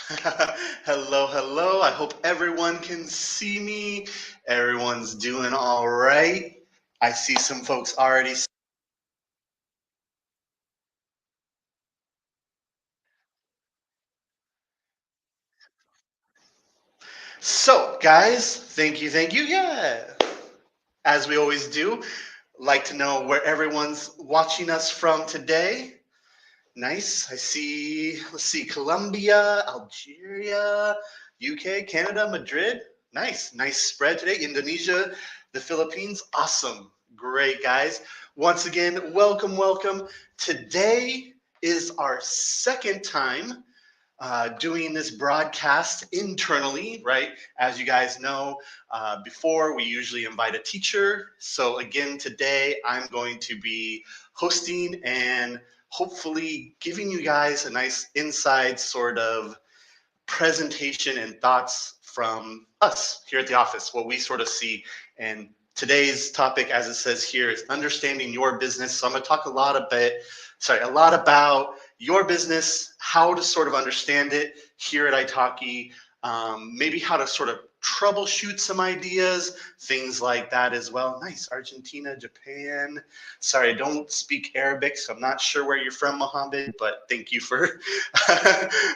Hello, hello. I hope everyone can see me. Everyone's doing all right. I see some folks already. So, guys, thank you. Yeah, as we always do, like to know where everyone's watching us from today. Nice. I see, let's see, Colombia, Algeria, UK, Canada, Madrid. Nice spread today. Indonesia, the Philippines. Awesome. Great, guys. Once again, welcome. Today is our second time doing this broadcast internally, right? As you guys know, before we usually invite a teacher. So again, today I'm going to be hosting and hopefully giving you guys a nice inside sort of presentation and thoughts from us here at the office, what we sort of see. And today's topic, as it says here, is understanding your business. So I'm going to talk a lot about your business, how to sort of understand it here at italki, maybe how to sort of troubleshoot some ideas, things like that as well. Nice. Argentina, Japan. Sorry, I don't speak Arabic, so I'm not sure where you're from, Mohammed, but thank you for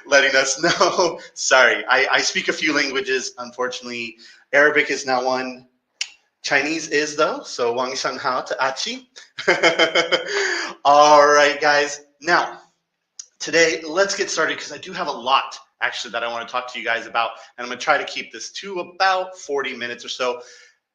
letting us know. Sorry, I speak a few languages. Unfortunately, Arabic is not one. Chinese is though, so Wang Shang Hao to Achi. All right, guys. Now, today, let's get started because I do have a lot actually that I want to talk to you guys about, and I'm going to try to keep this to about 40 minutes or so.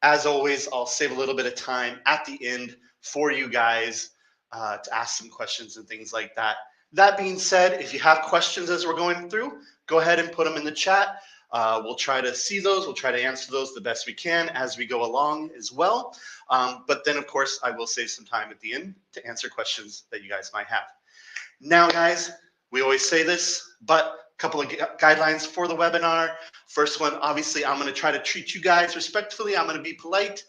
As always, I'll save a little bit of time at the end for you guys to ask some questions and things like that. That being said, if you have questions as we're going through, go ahead and put them in the chat. We'll try to see those. We'll try to answer those the best we can as we go along as well. But then, of course, I will save some time at the end to answer questions that you guys might have. Now, guys, we always say this, but a couple of guidelines for the webinar. First one, obviously, I'm going to try to treat you guys respectfully. I'm going to be polite.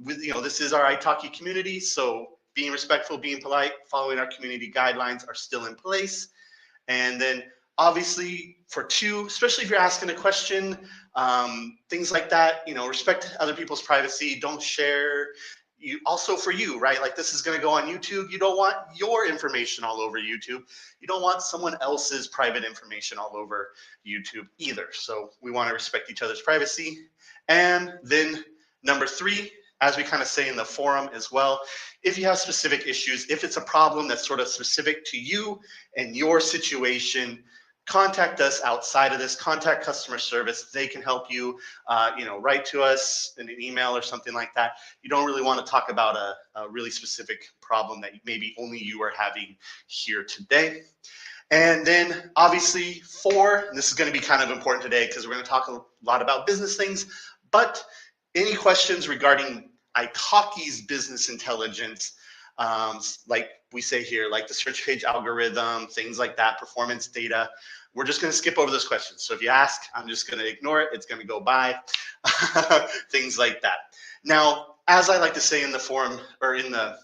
This is our italki community, so being respectful, being polite, following our community guidelines are still in place. And then obviously for two, especially if you're asking a question, things like that, respect other people's privacy. Don't share. You also for you, right? Like this is going to go on YouTube. You don't want your information all over YouTube. You don't want someone else's private information all over YouTube either. So we want to respect each other's privacy. And then number three, as we kind of say in the forum as well, if you have specific issues, if it's a problem that's sort of specific to you and your situation, contact us outside of this. Contact customer service. They can help you. Write to us in an email or something like that. You don't really want to talk about a really specific problem that maybe only you are having here today. And then obviously four, and this is going to be kind of important today because we're going to talk a lot about business things, but any questions regarding italki's business intelligence, like we say here, like the search page algorithm, things like that, performance data, we're just going to skip over those questions. So if you ask, I'm just going to ignore it. It's going to go by, things like that. Now, as I like to say in the forum or in the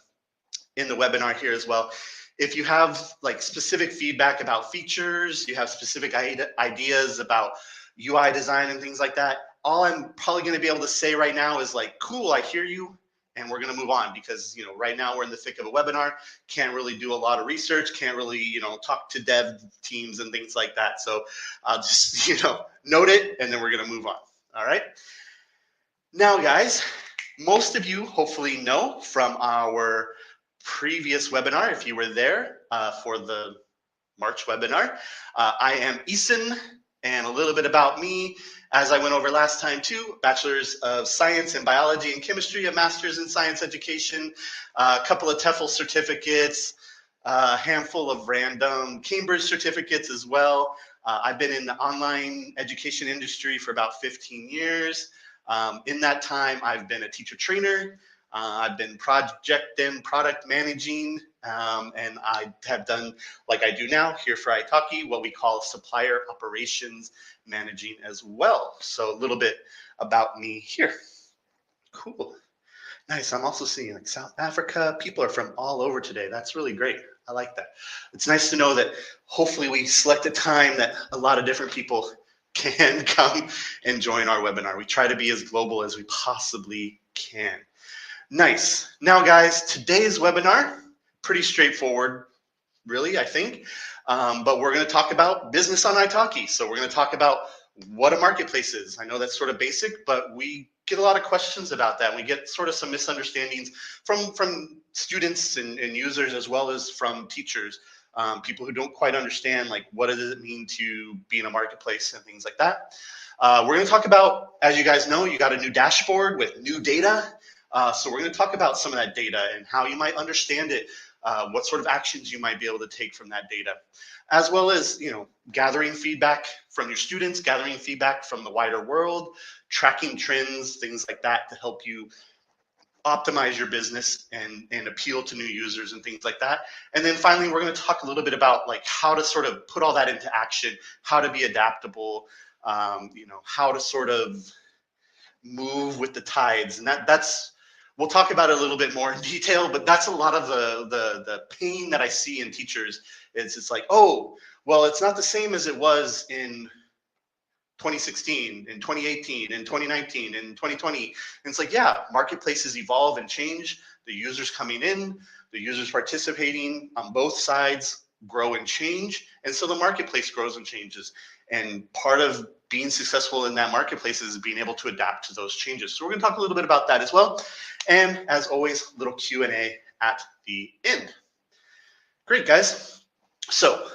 webinar here as well, if you have like specific feedback about features, you have specific ideas about UI design and things like that, all I'm probably going to be able to say right now is like, cool, I hear you, and we're going to move on because right now we're in the thick of a webinar, can't really do a lot of research, can't really talk to dev teams and things like that. So I'll just note it, and then we're going to move on. All right. Now, guys, most of you hopefully know from our previous webinar, if you were there for the March webinar, I am Yisen, and a little bit about me, as I went over last time too, Bachelor's of Science in Biology and Chemistry, a Master's in Science Education, a couple of TEFL certificates, a handful of random Cambridge certificates as well. I've been in the online education industry for about 15 years. In that time, I've been a teacher trainer. I've been project and product managing, and I have done, like I do now here for italki, what we call supplier operations managing as well. So a little bit about me here. Cool. Nice. I'm also seeing like South Africa. People are from all over today. That's really great. I like that. It's nice to know that hopefully we select a time that a lot of different people can come and join our webinar. We try to be as global as we possibly can. Nice. Now, guys, today's webinar, pretty straightforward, really, I think. But we're going to talk about business on italki. So we're going to talk about what a marketplace is. I know that's sort of basic, but we get a lot of questions about that. We get sort of some misunderstandings from students and users, as well as from teachers, people who don't quite understand, like, what does it mean to be in a marketplace and things like that. We're going to talk about, as you guys know, you got a new dashboard with new data. So we're going to talk about some of that data and how you might understand it, what sort of actions you might be able to take from that data, as well as, gathering feedback from your students, gathering feedback from the wider world, tracking trends, things like that to help you optimize your business and appeal to new users and things like that. And then finally, we're going to talk a little bit about like how to sort of put all that into action, how to be adaptable, how to sort of move with the tides. And that's we'll talk about it a little bit more in detail, but that's a lot of the pain that I see in teachers. It's like, oh, well, it's not the same as it was in 2016, in 2018, in 2019, in 2020. And it's like, yeah, marketplaces evolve and change. The users coming in, the users participating on both sides grow and change. And so the marketplace grows and changes. And part of being successful in that marketplace is being able to adapt to those changes. So we're going to talk a little bit about that as well. And as always, little Q&A at the end. Great, guys. So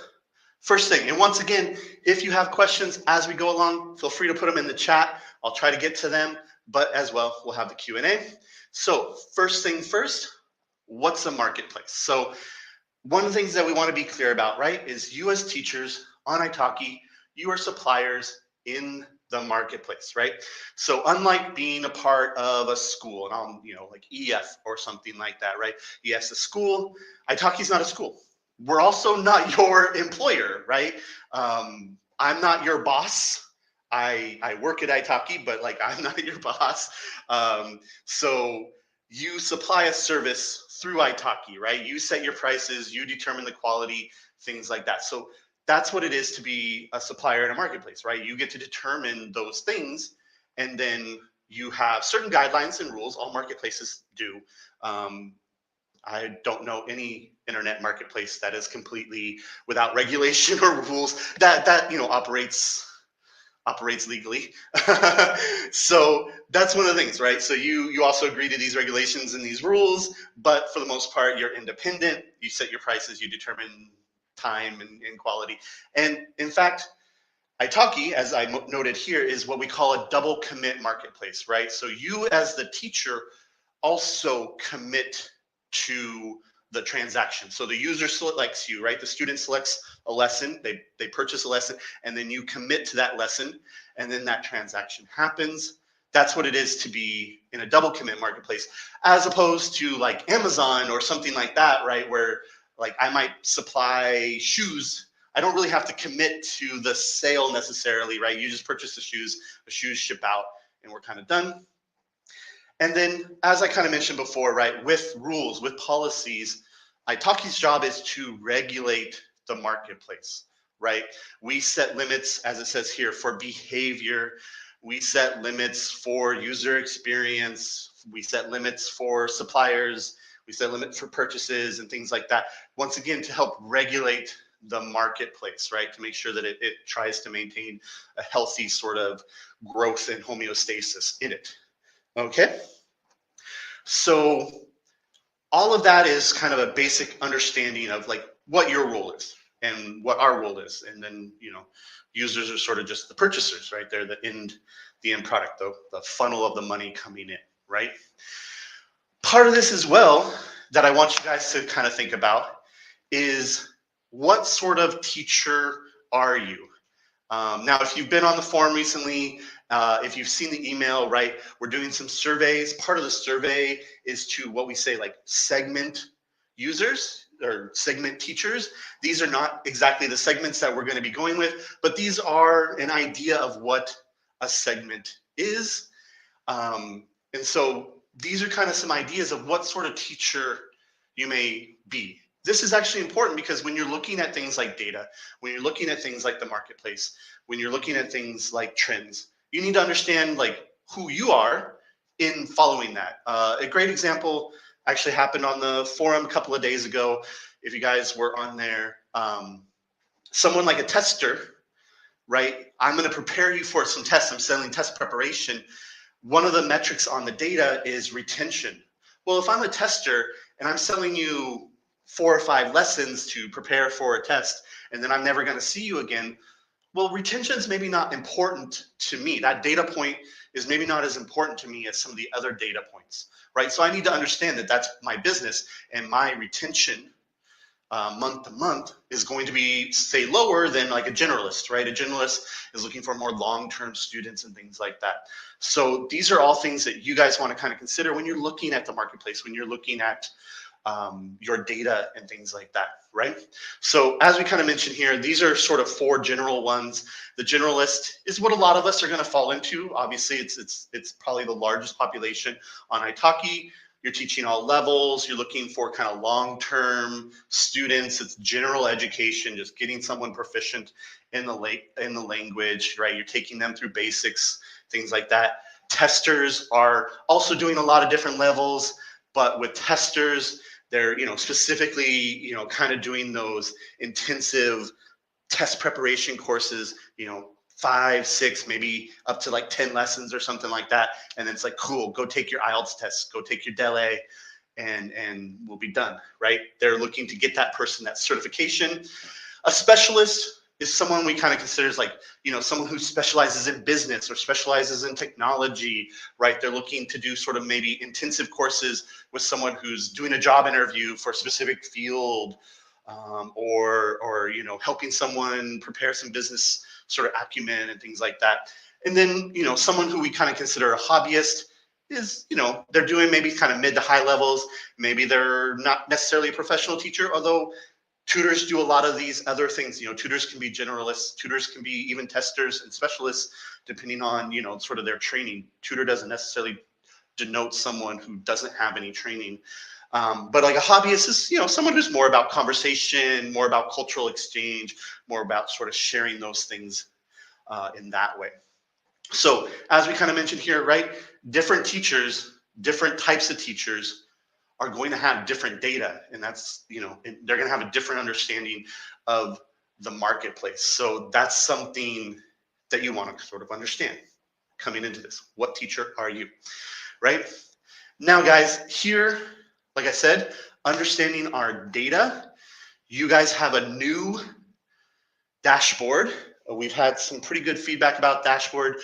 first thing, and once again, if you have questions as we go along, feel free to put them in the chat. I'll try to get to them, but as well, we'll have the Q&A. So first thing first, what's a marketplace? So one of the things that we want to be clear about, right, is you as teachers on italki, you are suppliers in the marketplace, right? So unlike being a part of a school, and I'm, like EF or something like that, right? EF's a school, italki's not a school. We're also not your employer, right? I'm not your boss. I work at italki, but like I'm not your boss. So you supply a service through italki, right? You set your prices, you determine the quality, things like that. So that's what it is to be a supplier in a marketplace, right? You get to determine those things, and then you have certain guidelines and rules. All marketplaces do. I don't know any internet marketplace that is completely without regulation or rules that operates legally. So that's one of the things, right? So you also agree to these regulations and these rules, but for the most part, you're independent. You set your prices, you determine time and quality. And in fact, italki, as I noted here, is what we call a double commit marketplace, right? So you as the teacher also commit to the transaction. So the user selects you, right? The student selects a lesson, they purchase a lesson, and then you commit to that lesson, and then that transaction happens. That's what it is to be in a double commit marketplace, as opposed to like Amazon or something like that, right? Where like I might supply shoes. I don't really have to commit to the sale necessarily, right? You just purchase the shoes ship out, and we're kind of done. And then, as I kind of mentioned before, right, with rules, with policies, italki's job is to regulate the marketplace, right? We set limits, as it says here, for behavior. We set limits for user experience. We set limits for suppliers. We set limits for purchases and things like that. Once again, to help regulate the marketplace, right? To make sure that it tries to maintain a healthy sort of growth and homeostasis in it. Okay, so all of that is kind of a basic understanding of like what your role is and what our role is, and then users are sort of just the purchasers, right? They're the end product, though, the funnel of the money coming in, right? Part of this as well that I want you guys to kind of think about is what sort of teacher are you? Now, if you've been on the forum recently, if you've seen the email, right, we're doing some surveys. Part of the survey is to what we say like segment users or segment teachers. These are not exactly the segments that we're going to be going with, but these are an idea of what a segment is. And so these are kind of some ideas of what sort of teacher you may be. this is actually important because when you're looking at things like data, when you're looking at things like the marketplace, when you're looking at things like trends, you need to understand like who you are in following that. A great example actually happened on the forum a couple of days ago. If you guys were on there, someone like a tester, right? I'm going to prepare you for some tests. I'm selling test preparation. One of the metrics on the data is retention. Well, if I'm a tester and I'm selling you 4 or 5 lessons to prepare for a test, and then I'm never going to see you again, well, retention is maybe not important to me. That data point is maybe not as important to me as some of the other data points, right? So I need to understand that that's my business, and my retention month to month is going to be, say, lower than like a generalist, right? A generalist is looking for more long-term students and things like that. So these are all things that you guys want to kind of consider when you're looking at the marketplace, when you're looking at your data and things like that, right? So as we kind of mentioned here, these are sort of 4 general ones. The generalist is what a lot of us are going to fall into. Obviously, it's probably the largest population on italki. You're teaching all levels. You're looking for kind of long-term students. It's general education, just getting someone proficient in the language, right? You're taking them through basics, things like that. Testers are also doing a lot of different levels, but with testers, they're specifically kind of doing those intensive test preparation courses, 5, 6, maybe up to like 10 lessons or something like that. And then it's like, cool, go take your IELTS test, go take your DELE, and we'll be done, right? They're looking to get that person that certification. A specialist is someone we kind of consider as like, someone who specializes in business or specializes in technology, right? They're looking to do sort of maybe intensive courses with someone who's doing a job interview for a specific field, or helping someone prepare some business sort of acumen and things like that. And then, someone who we kind of consider a hobbyist is, they're doing maybe kind of mid to high levels. Maybe they're not necessarily a professional teacher, although tutors do a lot of these other things. Tutors can be generalists, tutors can be even testers and specialists, depending on, sort of their training. Tutor doesn't necessarily denote someone who doesn't have any training. But like a hobbyist is, someone who's more about conversation, more about cultural exchange, more about sort of sharing those things in that way. So as we kind of mentioned here, right, different teachers, different types of teachers are going to have different data, and that's, they're going to have a different understanding of the marketplace. So that's something that you want to sort of understand coming into this. What teacher are you, right? Now, guys, here, like I said, understanding our data, you guys have a new dashboard. We've had some pretty good feedback about dashboard.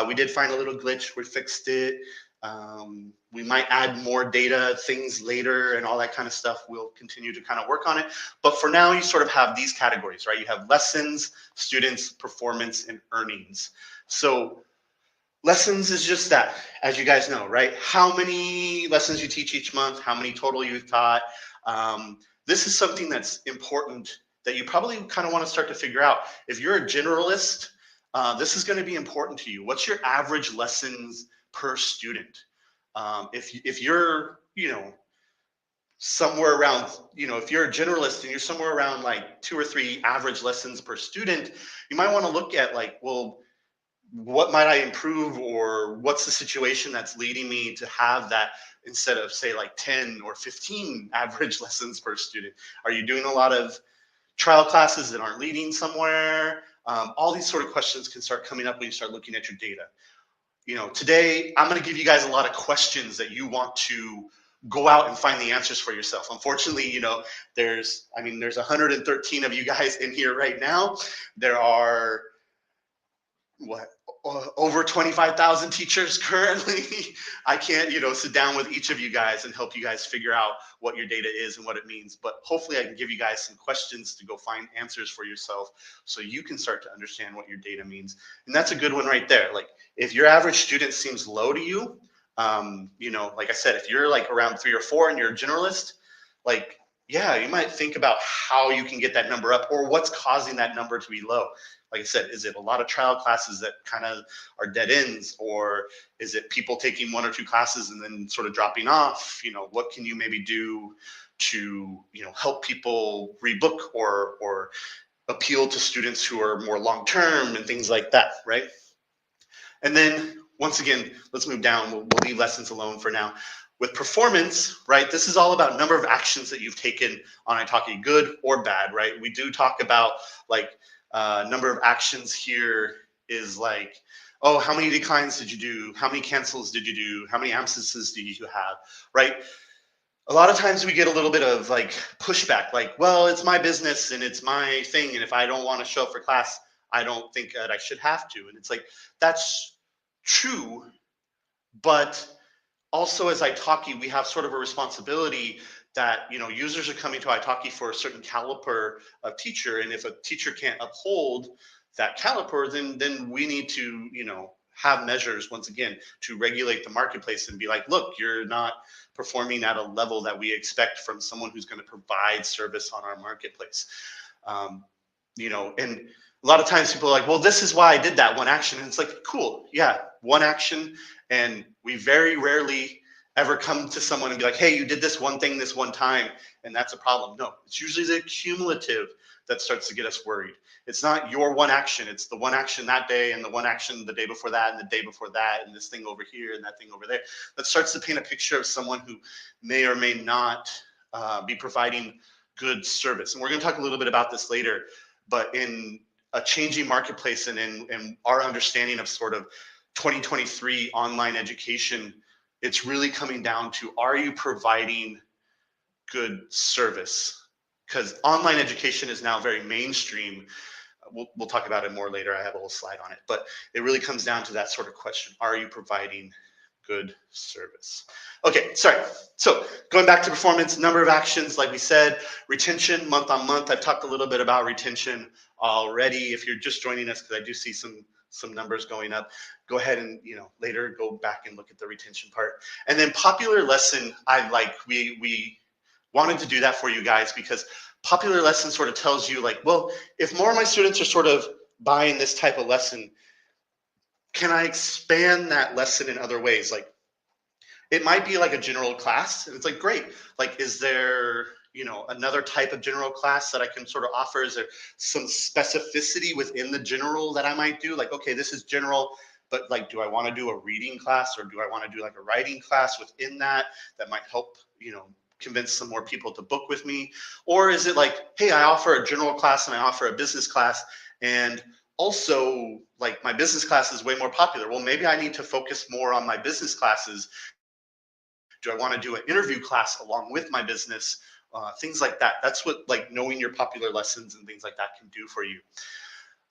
We did find a little glitch. We fixed it. We might add more data things later and all that kind of stuff. We'll continue to kind of work on it. But for now, you sort of have these categories, right? You have lessons, students, performance, and earnings. So lessons is just that, as you guys know, right? How many lessons you teach each month, how many total you've taught. This is something that's important that you probably kind of want to start to figure out. If you're a generalist, this is going to be important to you. What's your average lessons per student? If you're, somewhere around, if you're a generalist and you're somewhere around like 2 or 3 average lessons per student, you might want to look at like, well, what might I improve, or what's the situation that's leading me to have that instead of say like 10 or 15 average lessons per student? Are you doing a lot of trial classes that aren't leading somewhere? All these sort of questions can start coming up when you start looking at your data. Today I'm going to give you guys a lot of questions that you want to go out and find the answers for yourself. Unfortunately, there's 113 of you guys in here right now. There are over 25,000 teachers currently. I can't, sit down with each of you guys and help you guys figure out what your data is and what it means. But hopefully I can give you guys some questions to go find answers for yourself so you can start to understand what your data means. And that's a good one right there. Like if your average student seems low to you, like I said, if you're like around 3 or 4 and you're a generalist, like yeah, you might think about how you can get that number up or what's causing that number to be low. Like I said, is it a lot of trial classes that kind of are dead ends, or is it people taking one or two classes and then sort of dropping off? What can you maybe do to, help people rebook or appeal to students who are more long term and things like that, right? And then once again, let's move down. We'll leave lessons alone for now. With performance, right, this is all about number of actions that you've taken on italki, good or bad, right? We do talk about like number of actions here is like, oh, how many declines did you do? How many cancels did you do? How many absences did you have, right? A lot of times we get a little bit of like pushback, like, well, it's my business and it's my thing. And if I don't want to show up for class, I don't think that I should have to. And it's like, that's true. But also as italki, we have sort of a responsibility that, users are coming to italki for a certain caliper of teacher. And if a teacher can't uphold that caliper, then we need to, have measures once again to regulate the marketplace and be like, look, you're not performing at a level that we expect from someone who's going to provide service on our marketplace. And a lot of times people are like, well, this is why I did that one action. And it's like, cool, yeah, one action. And we very rarely ever come to someone and be like, hey, you did this one thing this one time, and that's a problem. No, it's usually the cumulative that starts to get us worried. It's not your one action. It's the one action that day and the one action the day before that and the day before that and this thing over here and that thing over there. That starts to paint a picture of someone who may or may not be providing good service. And we're going to talk a little bit about this later, but in a changing marketplace and in our understanding of sort of 2023 online education, it's really coming down to, are you providing good service? Because online education is now very mainstream. We'll talk about it more later. I have a whole slide on it, but it really comes down to that sort of question. Are you providing good service? Okay, sorry. So going back to performance, number of actions, like we said, retention month on month. I've talked a little bit about retention already. If you're just joining us, because I do see some numbers going up, go ahead and later go back and look at the retention part. And then popular lesson, we wanted to do that for you guys because popular lesson sort of tells you like, well, if more of my students are sort of buying this type of lesson, can I expand that lesson in other ways? Like, it might be like a general class, and it's like, great. Like, is there, another type of general class that I can sort of offer? Is there some specificity within the general that I might do? Like, okay, this is general, but like, do I want to do a reading class, or do I want to do like a writing class within that might help, convince some more people to book with me? Or is it like, hey, I offer a general class and I offer a business class, and also like my business class is way more popular. Well, maybe I need to focus more on my business classes. Do I want to do an interview class along with my business? Things like that. That's what like knowing your popular lessons and things like that can do for you.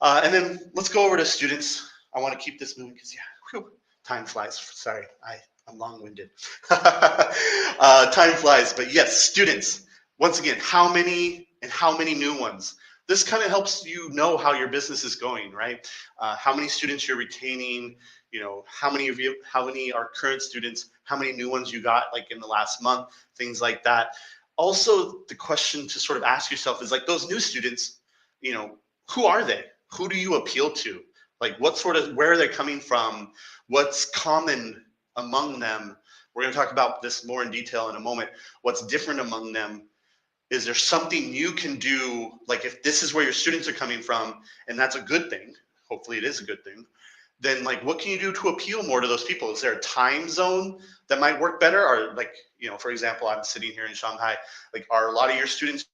And then let's go over to students. I want to keep this moving because time flies. Sorry, I'm long-winded. Time flies, but yes, students. Once again, how many new ones? This kind of helps you know how your business is going, right? How many students you're retaining, how many are current students, how many new ones you got like in the last month, things like that. Also, the question to sort of ask yourself is like, those new students, who are they? Who do you appeal to? Like, where are they coming from? What's common among them? We're going to talk about this more in detail in a moment. What's different among them? Is there something you can do? Like, if this is where your students are coming from, and that's a good thing, hopefully it is a good thing, then like, what can you do to appeal more to those people? Is there a time zone that might work better? Or like, for example, I'm sitting here in Shanghai, like, are a lot of your students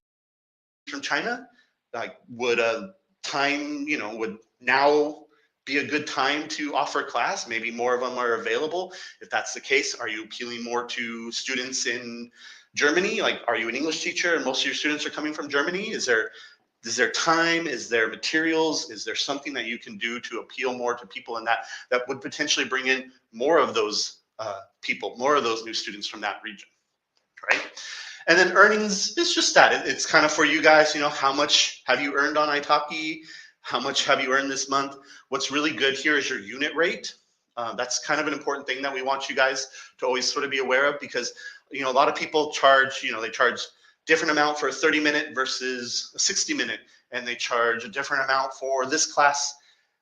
from China? Like, would a time, would now be a good time to offer a class? Maybe more of them are available. If that's the case, are you appealing more to students in Germany? Like, are you an English teacher and most of your students are coming from Germany? Is there time? Is there materials? Is there something that you can do to appeal more to people in that would potentially bring in more of those people, more of those new students from that region, right? And then earnings is just that. It's kind of for you guys, how much have you earned on italki? How much have you earned this month? What's really good here is your unit rate. That's kind of an important thing that we want you guys to always sort of be aware of, because, a lot of people charge, they charge different amount for a 30-minute versus a 60-minute, and they charge a different amount for this class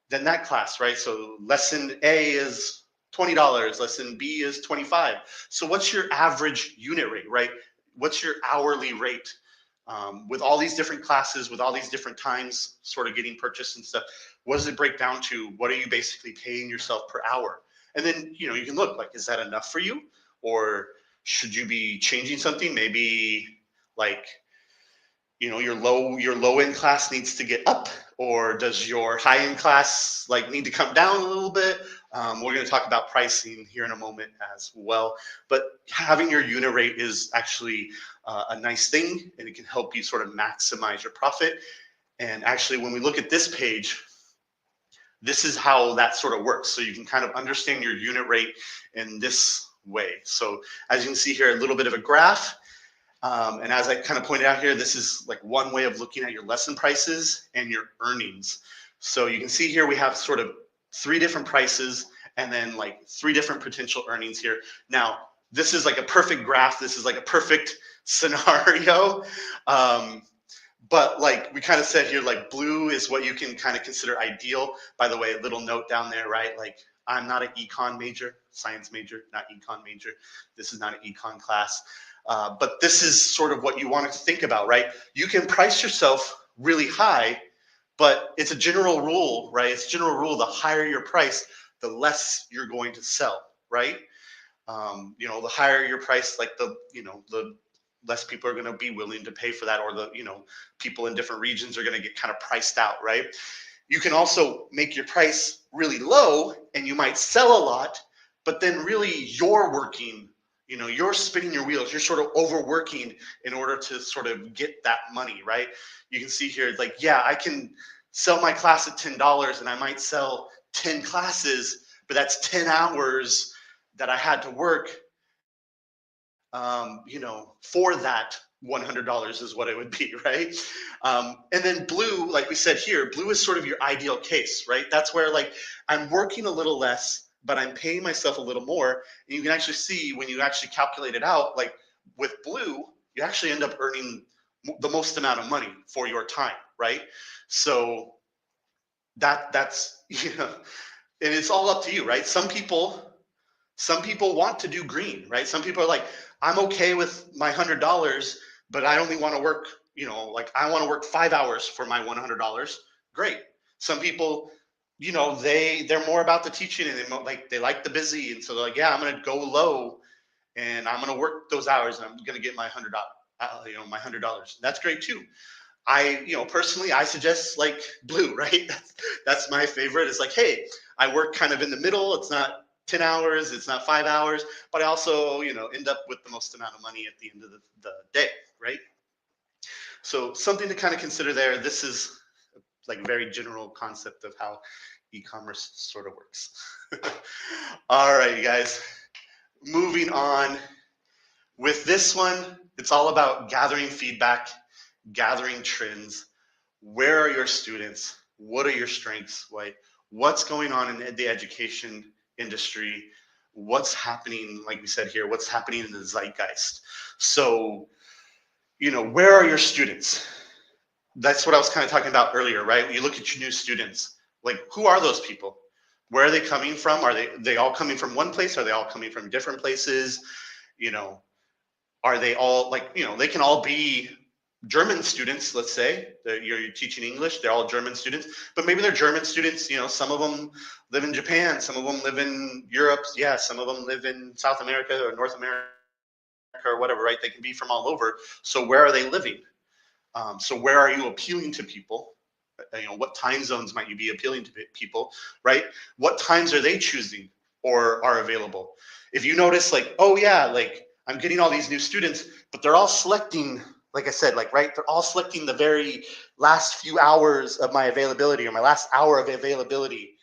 than that class, right? So lesson A is $20, lesson B is 25. So what's your average unit rate, right? What's your hourly rate? With all these different classes, with all these different times sort of getting purchased and stuff, what does it break down to? What are you basically paying yourself per hour? And then, you know, you can look like, is that enough for you? Or should you be changing something? Maybe like, you know, your low end class needs to get up, or does your high end class like need to come down a little bit? We're going to talk about pricing here in a moment as well, but having your unit rate is actually a nice thing, and it can help you sort of maximize your profit. And actually, when we look at this page, this is how that sort of works. So you can kind of understand your unit rate in this way. So as you can see here, a little bit of a graph. And as I kind of pointed out here, this is like one way of looking at your lesson prices and your earnings. So you can see here we have sort of 3 different prices and then like 3 different potential earnings here. Now, this is like a perfect graph. This is like a perfect scenario. But like we kind of said here, like blue is what you can kind of consider ideal. By the way, a little note down there, right? Like I'm not an econ major, science major, not econ major. This is not an econ class. But this is sort of what you want to think about, right? You can price yourself really high, but it's a general rule, right? It's a general rule, the higher your price, the less you're going to sell, right? You know, the higher your price, like the less people are going to be willing to pay for that, or the, people in different regions are going to get kind of priced out, right? You can also make your price really low and you might sell a lot, but then really you're working, you're spinning your wheels, you're sort of overworking in order to sort of get that money, right? You can see here, it's like, yeah, I can sell my class at $10 and I might sell 10 classes, but that's 10 hours that I had to work, for that $100 is what it would be, right? And then blue, like we said here, blue is sort of your ideal case, right? That's where like I'm working a little less, but I'm paying myself a little more. And you can actually see when you actually calculate it out, like with blue, you actually end up earning the most amount of money for your time, right? So that's and it's all up to you, right? Some people want to do green, right? Some people are like, I'm okay with my $100, but I only want to work, like I want to work 5 hours for my $100. Great. Some people, they're more about the teaching, and they like the busy, and so they're like, yeah, I'm gonna go low, and I'm gonna work those hours, and I'm gonna get my $100, my $100. That's great too. Personally, I suggest like blue, right? That's my favorite. It's like, hey, I work kind of in the middle. It's not 10 hours, it's not 5 hours, but I also, end up with the most amount of money at the end of the day, right? So something to kind of consider there. This is like a very general concept of how e-commerce sort of works. All right, you guys, moving on. With this one, it's all about gathering feedback, gathering trends. Where are your students? What are your strengths? Like, what's going on in the education industry? What's happening, like we said here, what's happening in the zeitgeist? So, where are your students? That's what I was kind of talking about earlier, right? You look at your new students, like who are those people? Where are they coming from? Are they all coming from one place? Are they all coming from different places? Are they all like, they can all be German students, let's say, that you're teaching English, they're all German students, but maybe they're German students, some of them live in Japan, some of them live in Europe, yeah, some of them live in South America or North America or whatever, right? They can be from all over. So where are they living? So where are you appealing to people? What time zones might you be appealing to people, right? What times are they choosing or are available? If you notice, like, oh yeah, like I'm getting all these new students, but they're all selecting, like I said, like, right, they're all selecting the very last few hours of my availability or my last hour of availability.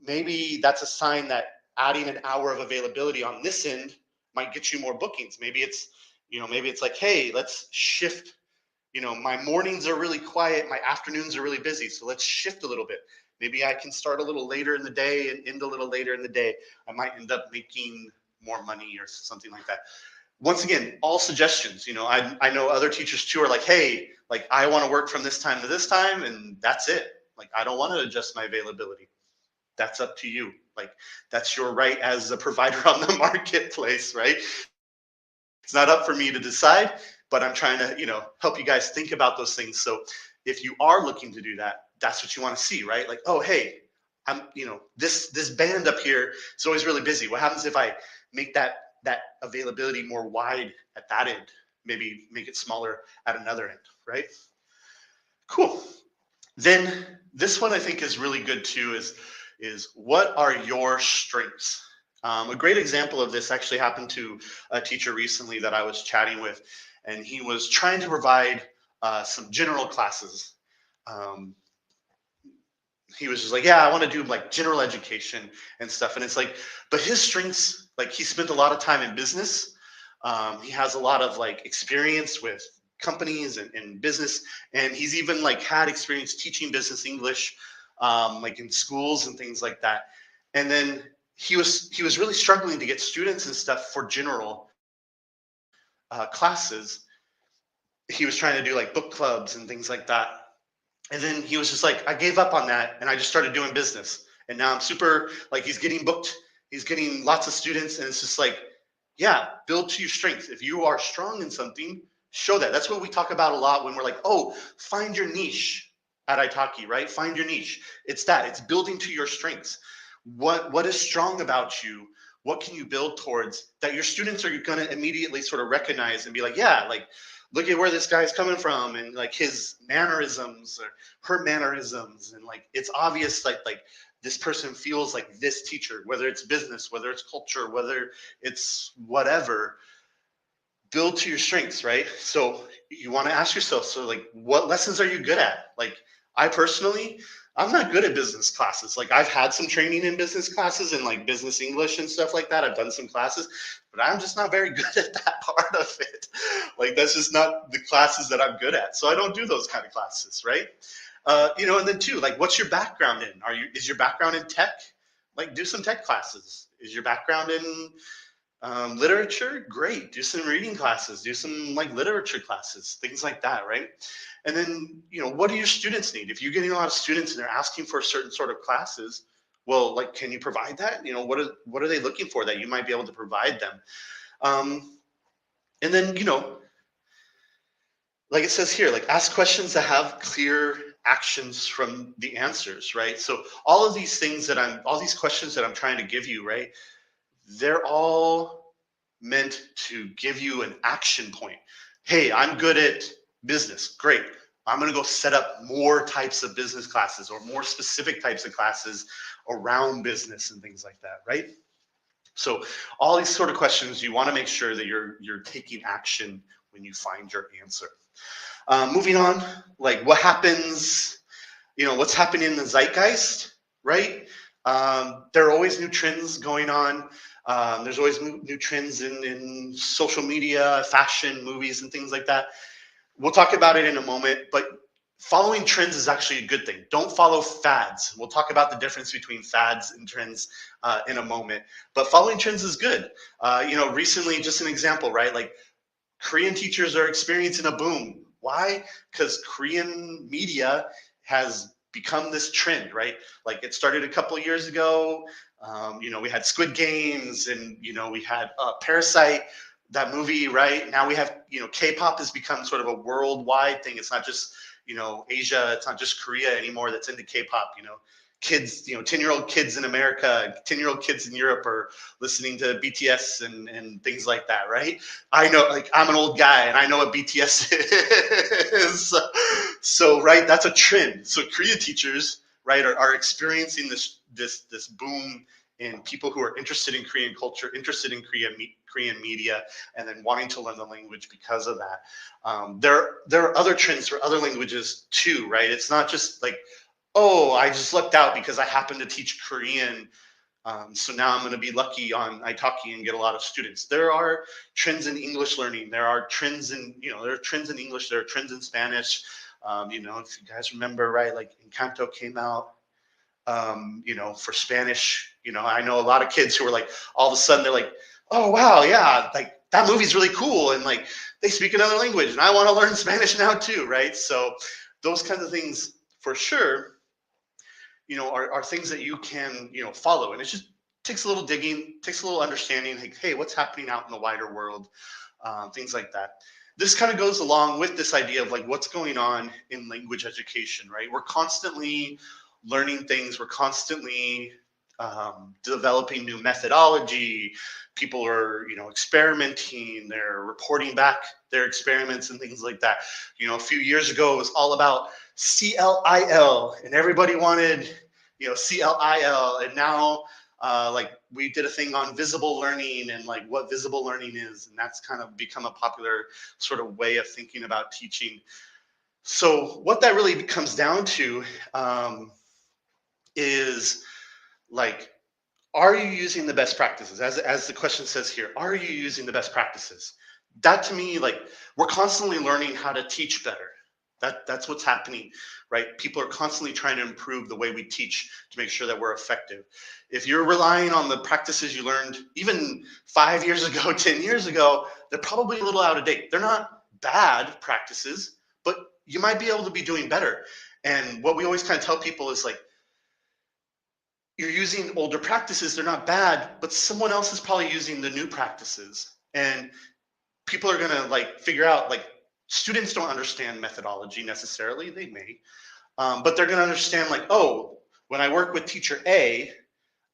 Maybe that's a sign that adding an hour of availability on this end might get you more bookings. Maybe it's like, hey, let's shift. My mornings are really quiet, my afternoons are really busy, so let's shift a little bit. Maybe I can start a little later in the day and end a little later in the day. I might end up making more money or something like that. Once again, all suggestions. I know other teachers too are like, hey, like I want to work from this time to this time, and that's it. Like I don't want to adjust my availability. That's up to you. Like that's your right as a provider on the marketplace, right? It's not up for me to decide, but I'm trying to, help you guys think about those things. So if you are looking to do that, that's what you want to see, right? Like, oh, hey, this band up here is always really busy. What happens if I make that availability more wide at that end? Maybe make it smaller at another end, right? Cool. Then this one I think is really good too. Is what are your strengths? A great example of this actually happened to a teacher recently that I was chatting with, and he was trying to provide some general classes. Um, he was just like, yeah, I want to do like general education and stuff. And it's like, but his strengths, like he spent a lot of time in business. He has a lot of like experience with companies and business, and he's even like had experience teaching business English, like in schools and things like that. And then he was really struggling to get students and stuff for general classes. He was trying to do like book clubs and things like that. And then he was just like, I gave up on that and I just started doing business. And now I'm super, like, he's getting booked, he's getting lots of students. And it's just like, yeah, build to your strength. If you are strong in something, show that. That's what we talk about a lot when we're like, oh, find your niche at italki, right? Find your niche. It's that, it's building to your strengths. What is strong about you? What can you build towards that your students are going to immediately sort of recognize and be like, yeah, like, look at where this guy's coming from and like his mannerisms or her mannerisms, and like it's obvious like this person feels like this teacher, whether it's business, whether it's culture, whether it's whatever. Build to your strengths, right? So you want to ask yourself, so like what lessons are you good at? Like I personally, I'm not good at business classes. Like I've had some training in business classes and like business English and stuff like that. I've done some classes, but I'm just not very good at that part of it. Like that's just not the classes that I'm good at. So I don't do those kind of classes, right? And then too, like what's your background in? Is your background in tech? Like do some tech classes. Is your background in literature? Great. Do some reading classes, do some like literature classes, things like that, right? And then, what do your students need? If you're getting a lot of students and they're asking for certain sort of classes, well, like, can you provide that? What are they looking for that you might be able to provide them? And then, like it says here, like ask questions that have clear actions from the answers, right? So all of these things all these questions that I'm trying to give you, right? They're all meant to give you an action point. Hey, I'm good at business. Great. I'm going to go set up more types of business classes or more specific types of classes around business and things like that, right? So all these sort of questions, you want to make sure that you're taking action when you find your answer. Moving on, like what happens, what's happening in the zeitgeist, right? There are always new trends going on. There's always new trends in social media, fashion, movies, and things like that. We'll talk about it in a moment, but following trends is actually a good thing. Don't follow fads. We'll talk about the difference between fads and trends in a moment, but following trends is good. Recently, just an example, right? Like Korean teachers are experiencing a boom. Why? Because Korean media has become this trend, right? Like it started a couple of years ago. We had Squid Games, and we had Parasite, that movie, right? Now we have, K-pop has become sort of a worldwide thing. It's not just Asia. It's not just Korea anymore that's into K-pop. Kids, 10-year-old kids in America, 10-year-old kids in Europe are listening to BTS and things like that, right? I know, like I'm an old guy and I know what BTS is. So right, that's a trend. So Korea teachers, right, are experiencing this boom in people who are interested in Korean culture, interested in Korean media, and then wanting to learn the language because of that. There are other trends for other languages too, right? It's not just like, oh, I just lucked out because I happen to teach Korean. So now I'm going to be lucky on italki and get a lot of students. There are trends in English learning. There are trends in, there are trends in English. There are trends in Spanish. If you guys remember, right, like Encanto came out, for Spanish. I know a lot of kids who are like, all of a sudden they're like, oh, wow, yeah, like that movie's really cool, and like they speak another language, and I want to learn Spanish now too, right? So those kinds of things for sure, are things that you can, follow. And it just takes a little digging, takes a little understanding, like, hey, what's happening out in the wider world, things like that. This kind of goes along with this idea of like what's going on in language education, right? We're constantly learning things. We're constantly developing new methodology. People are, experimenting. They're reporting back their experiments and things like that. A few years ago, it was all about CLIL, and everybody wanted, CLIL, and now like we did a thing on visible learning and like what visible learning is, and that's kind of become a popular sort of way of thinking about teaching. So what that really comes down to is like, are you using the best practices? As the question says here, are you using the best practices? That to me, like, we're constantly learning how to teach better. That's what's happening, right? People are constantly trying to improve the way we teach to make sure that we're effective. If you're relying on the practices you learned even 5 years ago, 10 years ago, they're probably a little out of date. They're not bad practices, but you might be able to be doing better. And what we always kind of tell people is like, you're using older practices, they're not bad, but someone else is probably using the new practices. And people are gonna like figure out, like, students don't understand methodology necessarily, they may, but they're gonna understand like, oh, when I work with teacher A,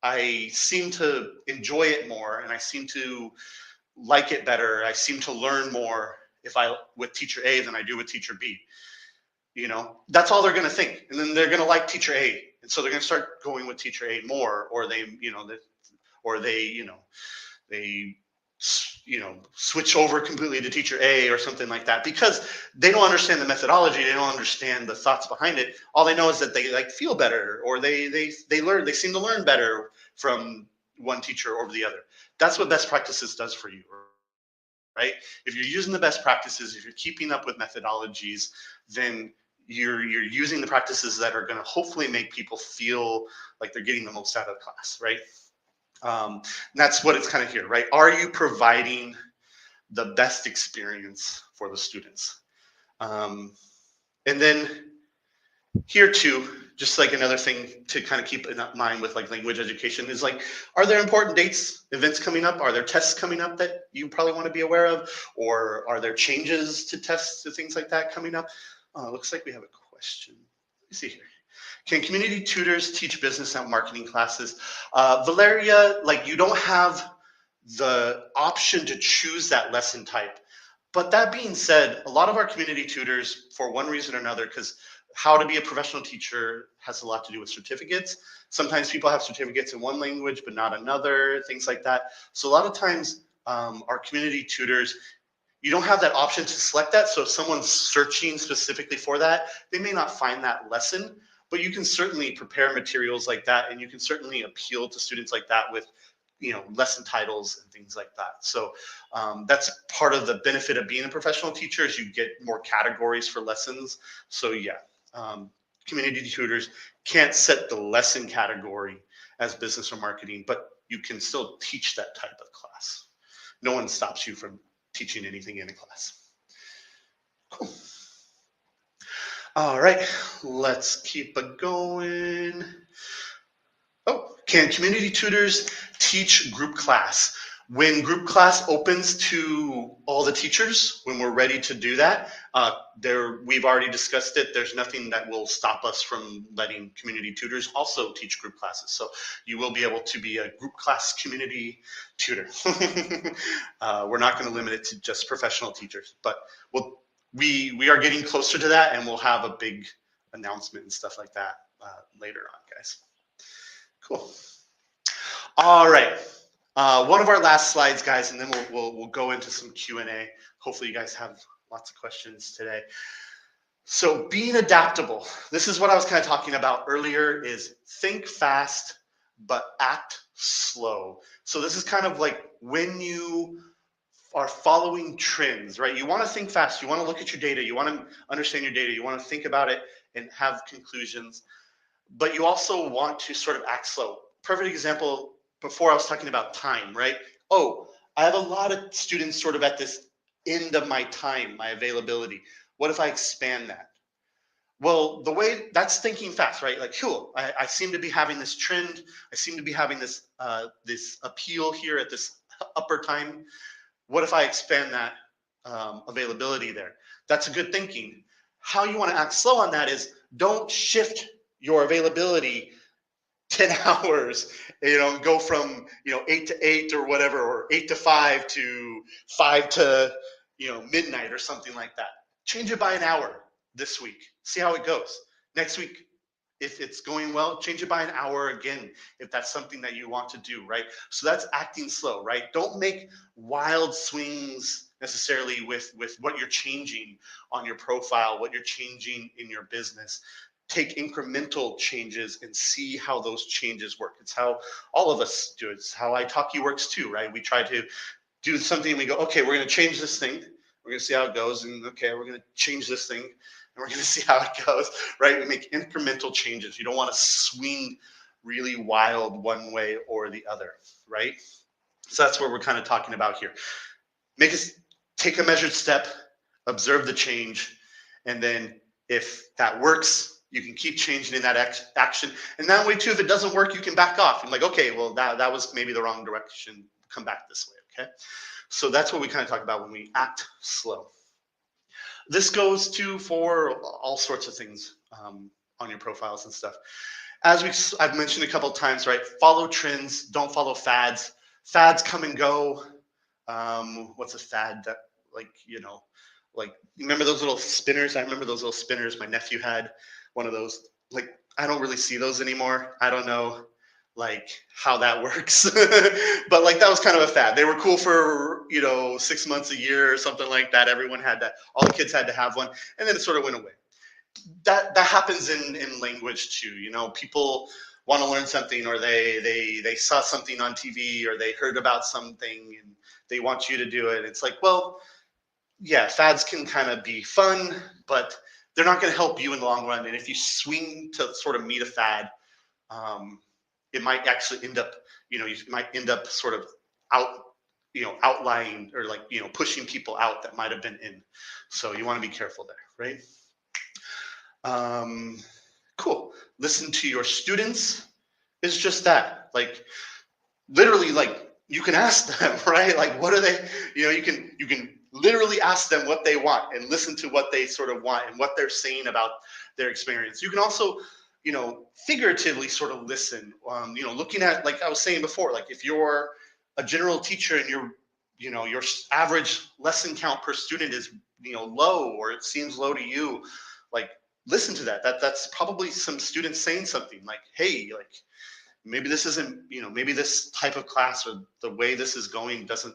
I seem to enjoy it more and I seem to like it better. I seem to learn more if I with teacher A than I do with teacher B. That's all they're going to think, and then they're going to like teacher A, and so they're going to start going with teacher A more, or they switch over completely to teacher A or something like that, because they don't understand the methodology, they don't understand the thoughts behind it. All they know is that they like feel better, or they seem to learn better from one teacher over the other. That's what best practices does for you, right? If you're using the best practices, if you're keeping up with methodologies, then you're using the practices that are going to hopefully make people feel like they're getting the most out of class, right? And that's what it's kind of here, right? Are you providing the best experience for the students? And then here too, just like another thing to kind of keep in mind with like language education is like, are there important dates, events coming up? Are there tests coming up that you probably want to be aware of? Or are there changes to tests, to things like that coming up? Looks like we have a question. Let me see here. Can community tutors teach business and marketing classes? Valeria, like, you don't have the option to choose that lesson type. But that being said, a lot of our community tutors, for one reason or another, because how to be a professional teacher has a lot to do with certificates. Sometimes people have certificates in one language, but not another, things like that. So a lot of times, our community tutors, you don't have that option to select that. So if someone's searching specifically for that, they may not find that lesson, but you can certainly prepare materials like that, and you can certainly appeal to students like that with, lesson titles and things like that. So that's part of the benefit of being a professional teacher, is you get more categories for lessons. So yeah, community tutors can't set the lesson category as business or marketing, but you can still teach that type of class. No one stops you from teaching anything in a class. Cool. All right, let's keep it going. Oh, can community tutors teach group class? When group class opens to all the teachers, when we're ready to do that, we've already discussed it. There's nothing that will stop us from letting community tutors also teach group classes. So you will be able to be a group class community tutor. We're not going to limit it to just professional teachers, but we are getting closer to that, and we'll have a big announcement and stuff like that later on, guys. Cool. All right. One of our last slides, guys, and then we'll go into some Q&A. Hopefully you guys have lots of questions today. So being adaptable, this is what I was kind of talking about earlier, is think fast, but act slow. So this is kind of like when you are following trends, right? You want to think fast. You want to look at your data. You want to understand your data. You want to think about it and have conclusions. But you also want to sort of act slow. Perfect example, before I was talking about time, right? Oh, I have a lot of students sort of at this end of my time, my availability. What if I expand that? Well, the way that's thinking fast, right? Like, cool. I seem to be having this trend. I seem to be having this appeal here at this upper time. What if I expand that availability there? That's a good thinking. How you want to act slow on that is don't shift your availability 10 hours, go from, 8 to 8 or whatever, or 8 to 5 to 5 to, midnight or something like that. Change it by an hour this week. See how it goes. Next week, if it's going well, change it by an hour again, if that's something that you want to do, right? So that's acting slow, right? Don't make wild swings necessarily with what you're changing on your profile, what you're changing in your business. Take incremental changes and see how those changes work. It's how all of us do it. It's how italki works too, right? We try to do something and we go, okay, we're going to change this thing. We're going to see how it goes. And okay, we're going to change this thing and we're going to see how it goes, right? We make incremental changes. You don't want to swing really wild one way or the other, right? So that's what we're kind of talking about here. Take a measured step, observe the change, and then if that works, you can keep changing in that action. And that way too, if it doesn't work, you can back off. And like, okay, well, that was maybe the wrong direction. Come back this way, okay? So that's what we kind of talk about when we act slow. This goes to for all sorts of things on your profiles and stuff. I've mentioned a couple of times, right? Follow trends, don't follow fads. Fads come and go. What's a fad that, like, remember those little spinners? I remember those little spinners. My nephew had one of those. Like, I don't really see those anymore. I don't know, like, how that works. But like, that was kind of a fad. They were cool for, 6 months, a year or something like that. Everyone had that. All the kids had to have one. And then it sort of went away. That happens in language too. People want to learn something, or they saw something on TV, or they heard about something and they want you to do it. It's like, well, yeah, fads can kind of be fun, but they're not going to help you in the long run. And if you swing to sort of meet a fad, it might actually end up, you might end up sort of outlying, or like, pushing people out that might have been in. So you want to be careful there, right? Cool. Listen to your students is just that. Like, literally, like, you can ask them, right? Like, what are they, you can literally ask them what they want and listen to what they sort of want and what they're saying about their experience. You can also, figuratively sort of listen, looking at, like I was saying before, like if you're a general teacher and your average lesson count per student is, low, or it seems low to you, like, listen to that. That's probably some students saying something like, hey, like, maybe this isn't, maybe this type of class or the way this is going doesn't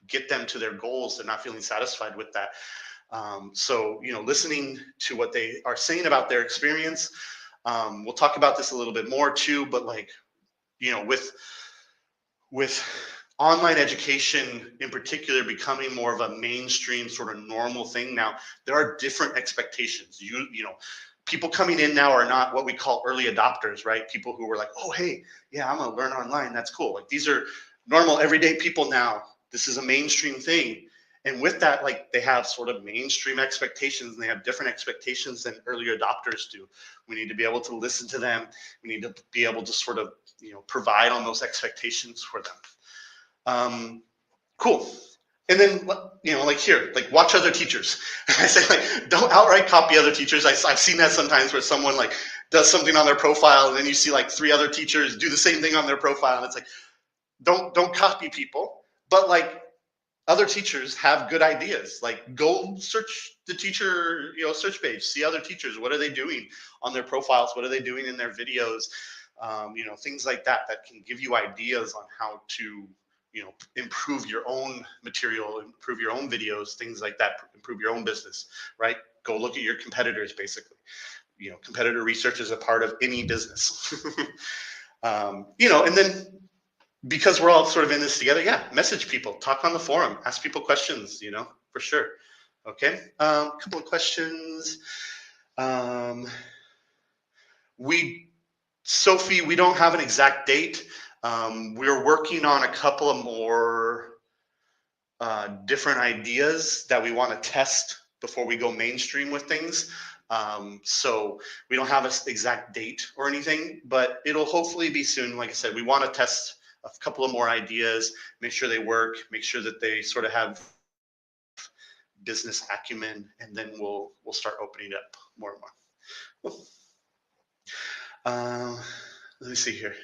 get them to their goals. They're not feeling satisfied with that. So, listening to what they are saying about their experience. We'll talk about this a little bit more too, but like, with online education in particular becoming more of a mainstream sort of normal thing now, there are different expectations. People coming in now are not what we call early adopters, right? People who were like, oh, hey, yeah, I'm gonna learn online. That's cool. Like, these are normal everyday people now. This is a mainstream thing. And with that, like, they have sort of mainstream expectations, and they have different expectations than early adopters do. We need to be able to listen to them. We need to be able to sort of, provide on those expectations for them. Cool. And then, like here, like, watch other teachers. I say, like, don't outright copy other teachers. I've seen that sometimes where someone like does something on their profile, and then you see like 3 other teachers do the same thing on their profile, and it's like, don't copy people. But like, other teachers have good ideas. Like, go search the teacher, search page, see other teachers. What are they doing on their profiles? What are they doing in their videos? Things like that can give you ideas on how to, improve your own material, improve your own videos, things like that, improve your own business, right? Go look at your competitors, basically. Competitor research is a part of any business. And then, because we're all sort of in this together, yeah, message people, talk on the forum, ask people questions, for sure. Okay, a couple of questions. Sophie, we don't have an exact date. We're working on a couple of more different ideas that we want to test before we go mainstream with things. So we don't have an exact date or anything, but it'll hopefully be soon. Like I said, we want to test a couple of more ideas, make sure they work, make sure that they sort of have business acumen, and then we'll start opening up more and more. Let me see here.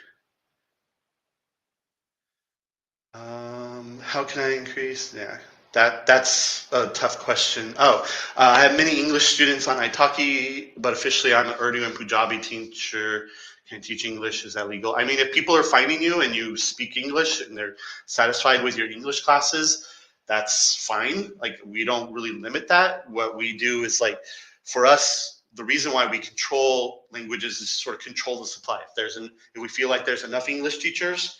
How can I increase? Yeah, that's a tough question. I have many English students on italki, but officially I'm an Urdu and Punjabi teacher. Can I teach English? Is that legal? I mean, if people are finding you and you speak English and they're satisfied with your English classes, that's fine. Like, we don't really limit that. What we do is, like, for us, the reason why we control languages is sort of control the supply. If we feel like there's enough English teachers,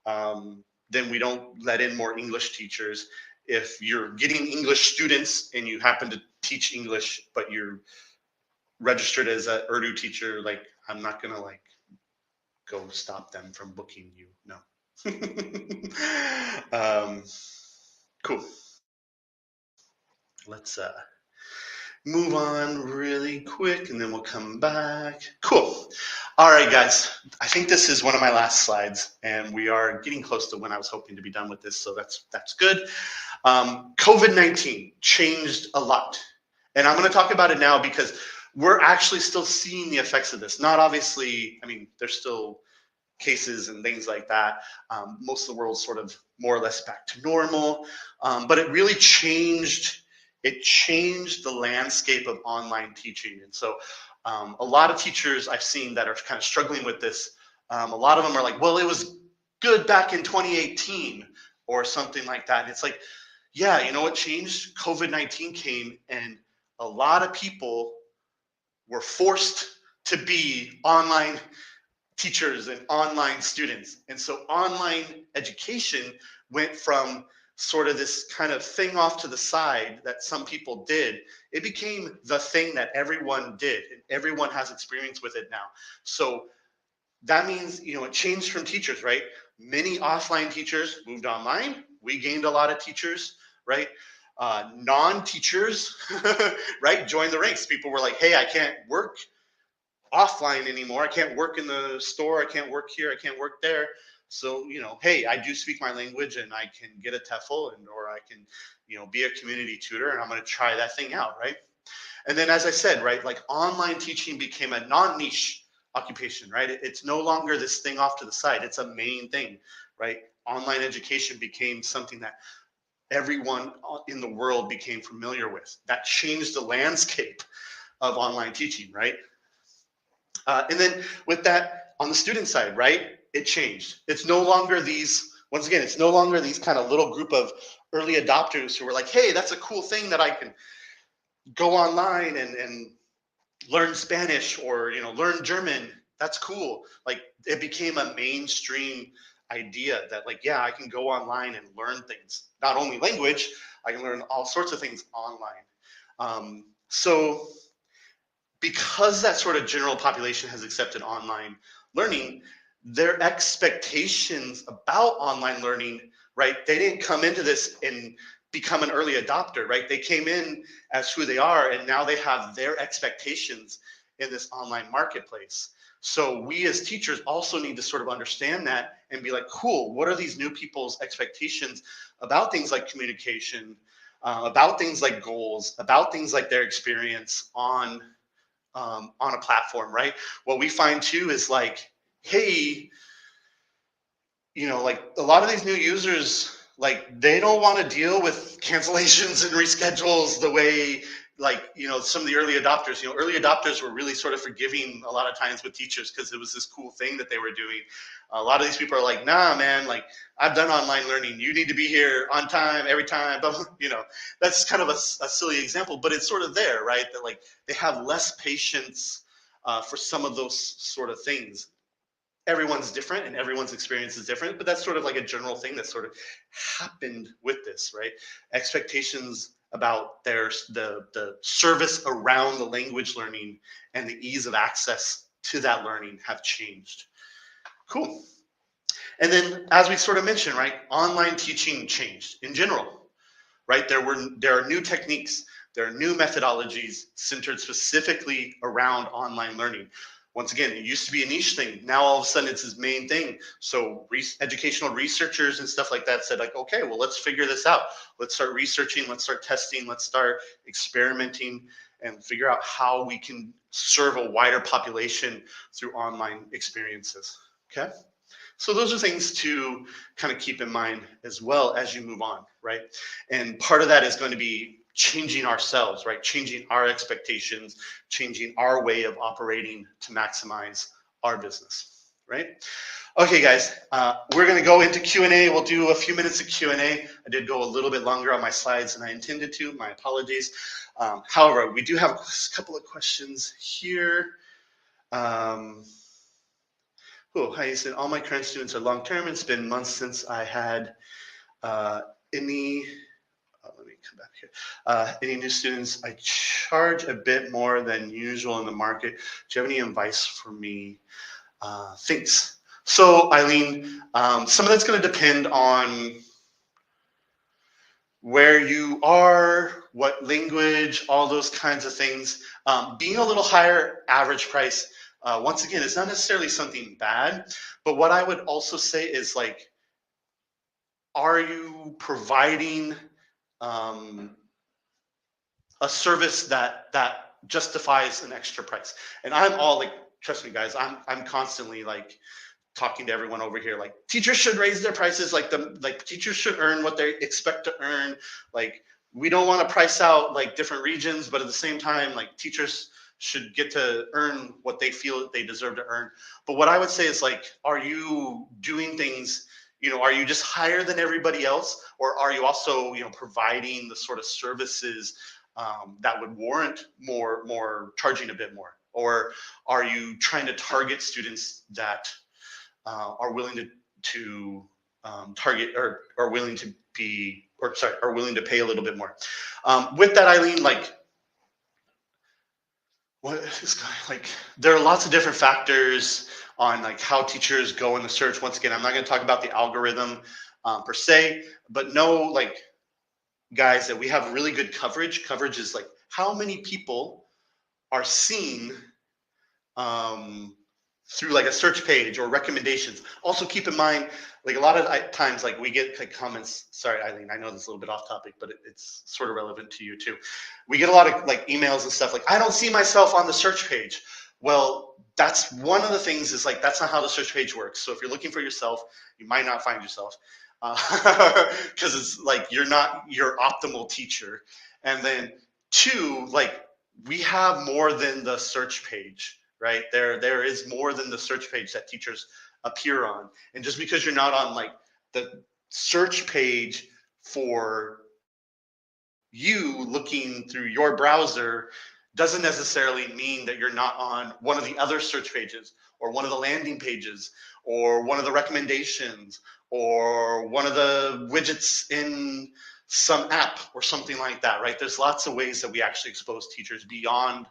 then we don't let in more English teachers. If you're getting English students and you happen to teach English, but you're registered as an Urdu teacher, like, I'm not gonna like go stop them from booking you. No. Cool. Let's move on really quick and then we'll come back. Cool. All right, guys. I think this is one of my last slides, and we are getting close to when I was hoping to be done with this, so that's good. COVID-19 changed a lot, and I'm going to talk about it now because we're actually still seeing the effects of this. Not obviously, I mean, there's still cases and things like that. Most of the world's sort of more or less back to normal, but it really changed. It changed the landscape of online teaching, and so a lot of teachers I've seen that are kind of struggling with this. A lot of them are like, "Well, it was good back in 2018 or something like that." And it's like, yeah, you know what changed? COVID-19 came, and a lot of people were forced to be online teachers and online students. And so online education went from sort of this kind of thing off to the side that some people did. It became the thing that everyone did, and everyone has experience with it now. So that means, it changed from teachers, right? Many offline teachers moved online. We gained a lot of teachers, right? Non-teachers, right, joined the ranks. People were like, hey, I can't work offline anymore. I can't work in the store. I can't work here. I can't work there. So, hey, I do speak my language and I can get a TEFL or I can, be a community tutor, and I'm going to try that thing out, right? And then, as I said, right, like, online teaching became a non-niche occupation, right? It's no longer this thing off to the side. It's a main thing, right? Online education became something that everyone in the world became familiar with. That changed the landscape of online teaching, right? And then with that, on the student side, right, it changed. It's no longer once again, it's no longer these kind of little group of early adopters who were like, hey, that's a cool thing that I can go online and learn Spanish or, learn German. That's cool. Like, it became a mainstream idea that, like, yeah, I can go online and learn things. Not only language, I can learn all sorts of things online. So because that sort of general population has accepted online learning, their expectations about online learning, right? They didn't come into this and become an early adopter, right? They came in as who they are, and now they have their expectations in this online marketplace. So we as teachers also need to sort of understand that and be like, cool, what are these new people's expectations about things like communication, about things like goals, about things like their experience on a platform, right? What we find too is like, hey, like, a lot of these new users, like, they don't want to deal with cancellations and reschedules the way, like, some of the early adopters. Early adopters were really sort of forgiving a lot of times with teachers because it was this cool thing that they were doing. A lot of these people are like, nah, man, like, I've done online learning. You need to be here on time, every time. But, that's kind of a silly example, but it's sort of there, right? That, like, they have less patience for some of those sort of things. Everyone's different and everyone's experience is different, but that's sort of like a general thing that sort of happened with this, right? Expectations about the service around the language learning and the ease of access to that learning have changed. Cool. And then, as we sort of mentioned, right, online teaching changed in general. right? There are new techniques, there are new methodologies centered specifically around online learning. Once again, it used to be a niche thing. Now all of a sudden it's this main thing. So educational researchers and stuff like that said like, okay, well, let's figure this out. Let's start researching, let's start testing, let's start experimenting and figure out how we can serve a wider population through online experiences, okay? So those are things to kind of keep in mind as well as you move on, right? And part of that is going to be changing ourselves, right? Changing our expectations, changing our way of operating to maximize our business, right? Okay, guys, we're going to go into Q&A. We'll do a few minutes of Q&A. I did go a little bit longer on my slides than I intended to. My apologies. However, we do have a couple of questions here. Oh, hi, Yisen. All my current students are long-term. It's been months since I had any, let me come back here. Any new students, I charge a bit more than usual in the market. Do you have any advice for me? Thanks. So, Eileen, some of that's going to depend on where you are, what language, all those kinds of things. Being a little higher average price, once again, it's not necessarily something bad, but what I would also say is like, are you providing a service that justifies an extra price? And I'm all like, trust me, guys, I'm constantly like talking to everyone over here, like teachers should raise their prices, like teachers should earn what they expect to earn. Like we don't want to price out like different regions, but at the same time, like teachers should get to earn what they feel they deserve to earn. But what I would say is like, are you doing things, you know, are you just higher than everybody else, or are you also, you know, providing the sort of services that would warrant more charging a bit more? Or are you trying to target students that are willing to target or are willing to be, or sorry, are willing to pay a little bit more? With that, Eileen, like, what is this guy like? There are lots of different factors on like how teachers go in the search. Once again, I'm not going to talk about the algorithm per se, but know, like, guys, that we have really good coverage. Coverage is like how many people are seen through like a search page or recommendations. Also keep in mind, like a lot of times, like we get like comments, sorry, Eileen, I know this is a little bit off topic, but it's sort of relevant to you too. We get a lot of like emails and stuff like, I don't see myself on the search page. Well, that's one of the things is like, that's not how the search page works. So if you're looking for yourself, you might not find yourself because it's like, you're not your optimal teacher. And then two, like we have more than the search page. Right? There is more than the search page that teachers appear on. And just because you're not on like the search page for you looking through your browser doesn't necessarily mean that you're not on one of the other search pages or one of the landing pages or one of the recommendations or one of the widgets in some app or something like that, right? There's lots of ways that we actually expose teachers beyond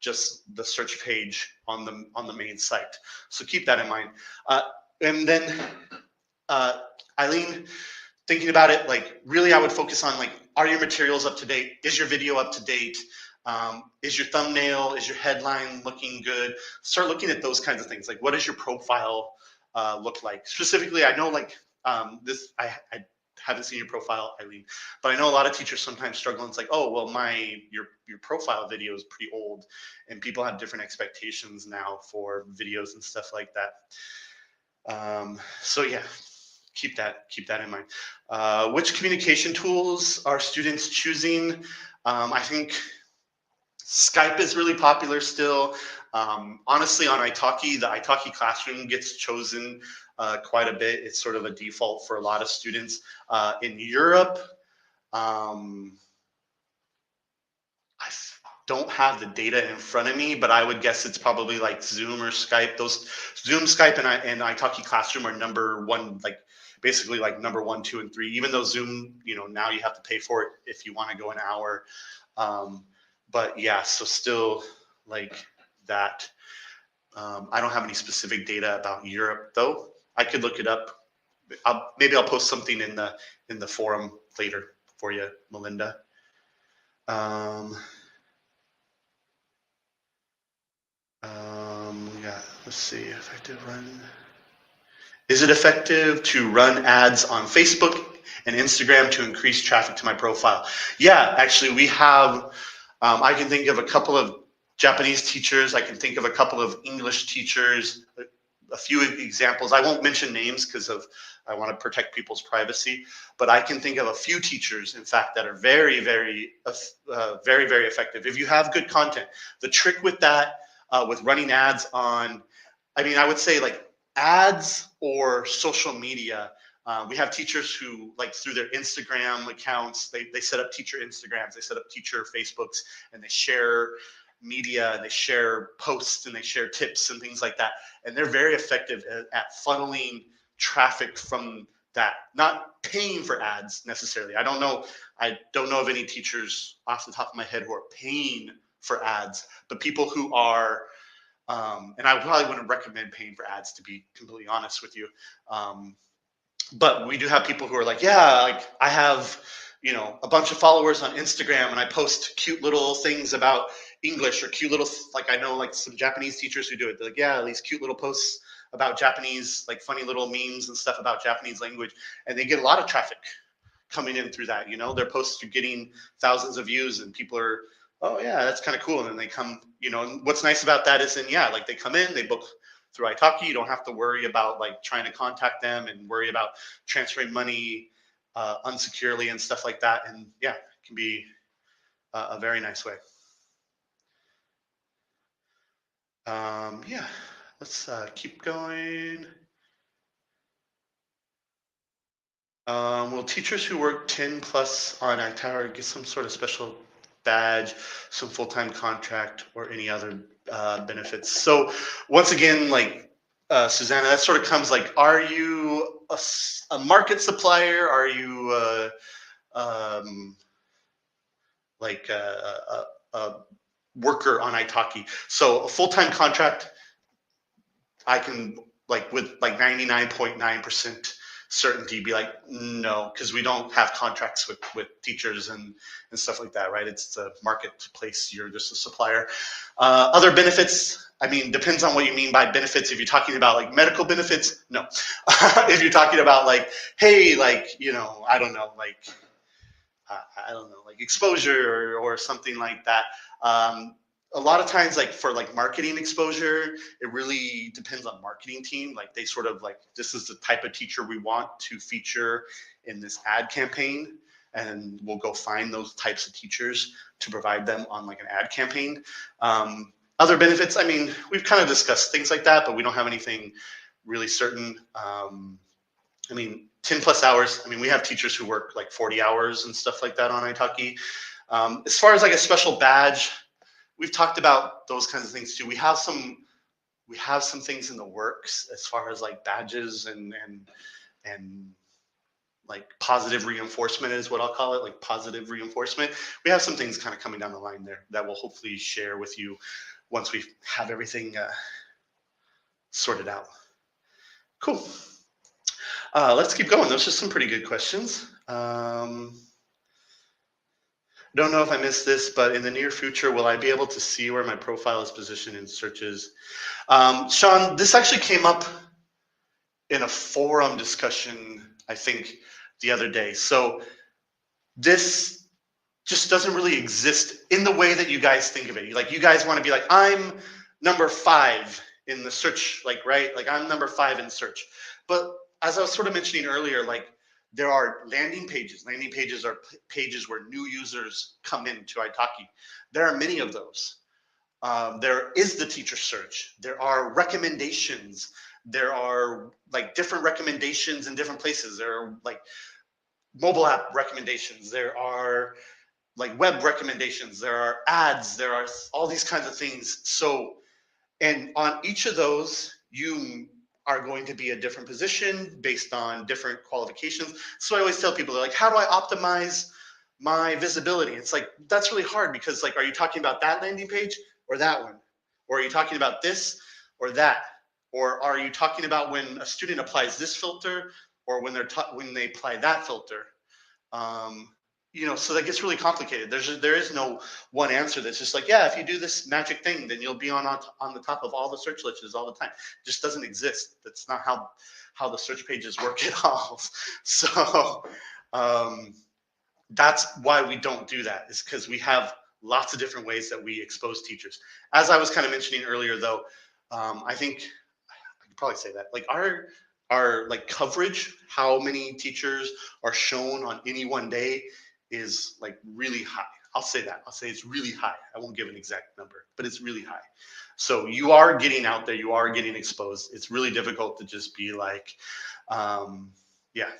just the search page on the main site. So keep that in mind. And then Eileen, thinking about it, like really I would focus on like, are your materials up to date? Is your video up to date? Is your thumbnail, is your headline looking good? Start looking at those kinds of things. Like what does your profile look like? Specifically, I know like I haven't seen your profile, Eileen, but I know a lot of teachers sometimes struggle. And it's like, oh, well, your profile video is pretty old, and people have different expectations now for videos and stuff like that. So yeah, keep that in mind. Which communication tools are students choosing? I think Skype is really popular still. Honestly, on italki, the italki classroom gets chosen quite a bit. It's sort of a default for a lot of students. In Europe, I don't have the data in front of me, but I would guess it's probably like Zoom or Skype. Those Zoom, Skype, and italki classroom are number one, like basically like number 1, 2, and 3. Even though Zoom, you know, now you have to pay for it if you want to go an hour. But yeah, so still like that. I don't have any specific data about Europe though. I could look it up. Maybe I'll post something in the forum later. for you, Melinda. Yeah, let's see, effective run. Is it effective to run ads on Facebook and Instagram to increase traffic to my profile? Yeah, actually, we have, I can think of a couple of Japanese teachers. I can think of a couple of English teachers, a few examples. I won't mention names because of I want to protect people's privacy, but I can think of a few teachers, in fact, that are very, very, very effective. If you have good content, the trick with that, with running ads on, I mean, I would say like ads or social media. We have teachers who, like, through their Instagram accounts, they set up teacher Instagrams, they set up teacher Facebooks, and they share media and they share posts and they share tips and things like that. And they're very effective at funneling traffic from that, not paying for ads necessarily. I don't know of any teachers off the top of my head who are paying for ads, but people who are, and I probably wouldn't recommend paying for ads, to be completely honest with you. But we do have people who are like, yeah, like I have, a bunch of followers on Instagram and I post cute little things about English, or cute little, like, I know like some Japanese teachers who do it. They're like, yeah, these cute little posts about Japanese, like funny little memes and stuff about Japanese language. And they get a lot of traffic coming in through that. Their posts are getting thousands of views and people are, oh yeah, that's kind of cool. And then they come, and what's nice about that is, then yeah, like they come in, they book through italki. You don't have to worry about like trying to contact them and worry about transferring money unsecurely and stuff like that. And yeah, it can be a very nice way. Yeah, let's keep going. Will teachers who work 10 plus on iTower get some sort of special badge, some full-time contract, or any other benefits? So once again, like Susanna, that sort of comes like, are you a market supplier? Are you like a worker on italki? So a full-time contract, I can, like, with like 99.9% certainty be like, no, because we don't have contracts with teachers and stuff like that, right? It's a marketplace. You're just a supplier. Other benefits, I mean, depends on what you mean by benefits. If you're talking about like medical benefits, no. If you're talking about like, hey, like, I don't know, like, I don't know, like exposure or something like that. A lot of times, like for like marketing exposure, it really depends on marketing team. Like they sort of like, this is the type of teacher we want to feature in this ad campaign, and we'll go find those types of teachers to provide them on like an ad campaign. Other benefits, I mean, we've kind of discussed things like that, but we don't have anything really certain. I mean, 10 plus hours. I mean, we have teachers who work like 40 hours and stuff like that on italki. As far as like a special badge, we've talked about those kinds of things too. We have some things in the works as far as like badges and like positive reinforcement is what I'll call it, like positive reinforcement. We have some things kind of coming down the line there that we'll hopefully share with you once we have everything sorted out. Cool. Let's keep going. Those are some pretty good questions. Don't know if I missed this, but in the near future, will I be able to see where my profile is positioned in searches? Sean, this actually came up in a forum discussion, I think, the other day. So this just doesn't really exist in the way that you guys think of it. Like, you guys want to be like, I'm number 5 in the search, like, right? Like, I'm number 5 in search. But as I was sort of mentioning earlier, like, there are landing pages. Landing pages are pages where new users come into italki. There are many of those. There is the teacher search. There are recommendations. There are like different recommendations in different places. There are like mobile app recommendations. There are like web recommendations. There are ads. There are all these kinds of things. So, and on each of those, you are going to be a different position based on different qualifications. So I always tell people, they're like, how do I optimize my visibility? It's like, that's really hard, because like, are you talking about that landing page or that one? Or are you talking about this or that? Or are you talking about when a student applies this filter, or when when they apply that filter? so that gets really complicated. There is no one answer that's just like, yeah, if you do this magic thing, then you'll be on the top of all the search lists all the time. It just doesn't exist. That's not how the search pages work at all. So um, that's why we don't do that, is because we have lots of different ways that we expose teachers. As I was kind of mentioning earlier, though, I think I could probably say that like our like coverage, how many teachers are shown on any one day is like really high. I'll say that. I'll say it's really high. I won't give an exact number, but it's really high. So you are getting out there, you are getting exposed. It's really difficult to just be like, yeah.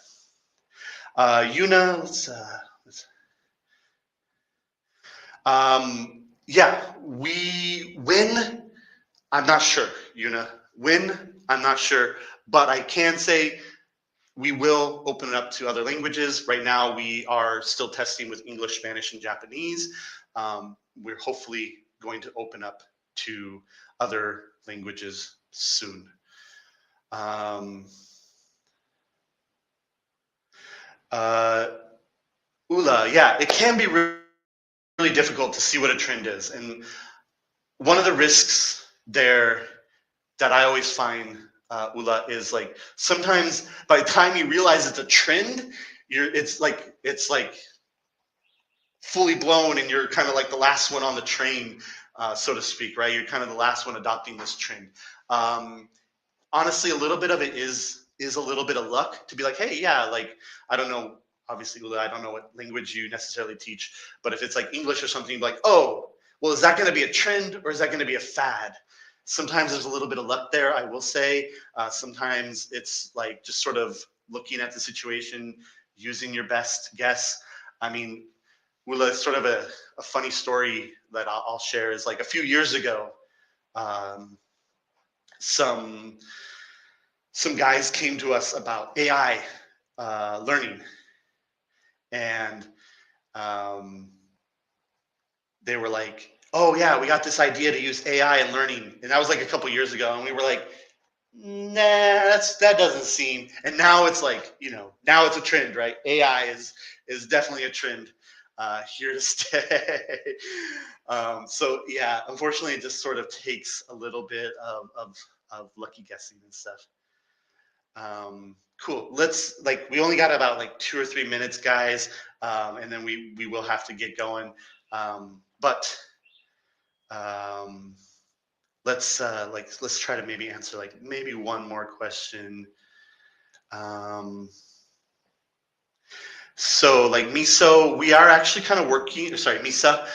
Yuna, yeah, when, I'm not sure, Yuna, when, I'm not sure, but I can say we will open it up to other languages. Right now, we are still testing with English, Spanish, and Japanese. We're hopefully going to open up to other languages soon. Ula, yeah, it can be really difficult to see what a trend is. And one of the risks there that I always find, Ula, is like sometimes by the time you realize it's a trend, it's like fully blown, and you're kind of like the last one on the train, so to speak, right? You're kind of the last one adopting this trend. Um, Honestly, a little bit of it is a little bit of luck to be like, hey, yeah, like I don't know. Obviously, Ula, I don't know what language you necessarily teach, but if it's like English or something, like, oh, well, is that going to be a trend or is that going to be a fad? Sometimes there's a little bit of luck there, I will say. Sometimes it's like just sort of looking at the situation, using your best guess. I mean, Ula, sort of a funny story that I'll share is like a few years ago, um, some some guys came to us about AI learning, and um, they were like, "Oh yeah, we got this idea to use AI in learning," and that was like a couple years ago, and we were like, "Nah, that doesn't seem." And now it's like, now it's a trend, right? AI is definitely a trend, here to stay. So yeah, unfortunately, it just sort of takes a little bit of lucky guessing and stuff. Cool. We only got about like 2 or 3 minutes, guys, and then we will have to get going. But um, let's try to maybe answer like maybe one more question. Um, so like Miso, we are actually kind of working. Sorry, Misa,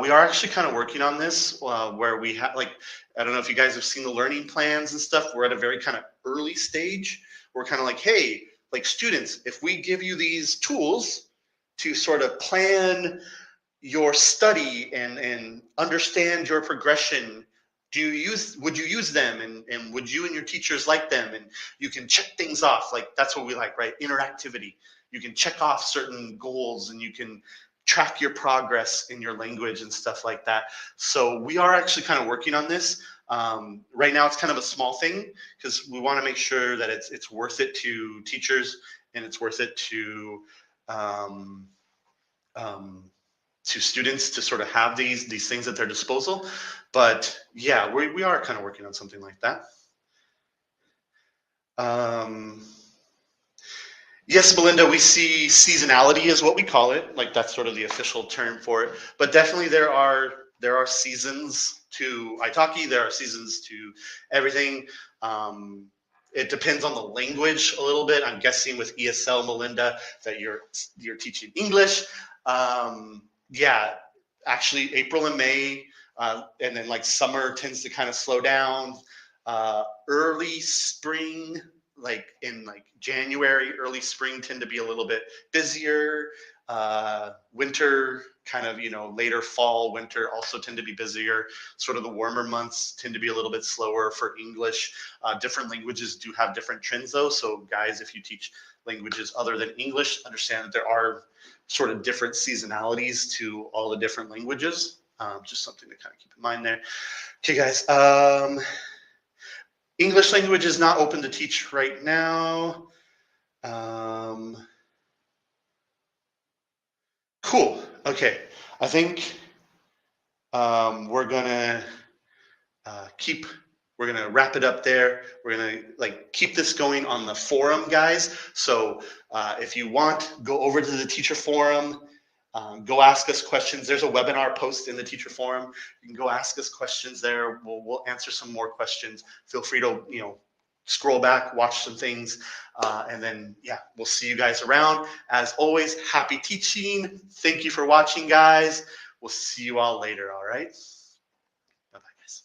we are actually kind of working on this, where we have like, I don't know if you guys have seen the learning plans and stuff. We're at a very kind of early stage. We're kind of like, hey, like students, if we give you these tools to sort of plan your study and understand your progression, would you use them, and would you and your teachers like them, and you can check things off, like that's what we like, right? Interactivity. You can check off certain goals, and you can track your progress in your language and stuff like that. So we are actually kind of working on this. Right now it's kind of a small thing because we want to make sure that it's worth it to teachers, and it's worth it um, um, to students to sort of have these things at their disposal. But yeah, we are kind of working on something like that. Um, yes, Belinda, we see seasonality is what we call it. Like that's sort of the official term for it. But definitely there are seasons to italki. There are seasons to everything. It depends on the language a little bit. I'm guessing with ESL, Melinda, that you're teaching English. Yeah, actually April and May, and then like summer tends to kind of slow down. Early spring, like in like January, early spring tend to be a little bit busier. Winter, kind of, later fall, winter also tend to be busier. Sort of the warmer months tend to be a little bit slower for English. Different languages do have different trends though. So guys, if you teach languages other than English, understand that there are sort of different seasonalities to all the different languages. Just something to kind of keep in mind there. Okay, guys. English language is not open to teach right now. Cool. Okay. I think we're gonna we're gonna wrap it up there. We're gonna keep this going on the forum, guys. So if you want, go over to the teacher forum. Go ask us questions. There's a webinar post in the teacher forum. You can go ask us questions there. We'll answer some more questions. Feel free to scroll back, watch some things, and then yeah, we'll see you guys around. As always, happy teaching. Thank you for watching, guys. We'll see you all later. All right. Bye bye, guys.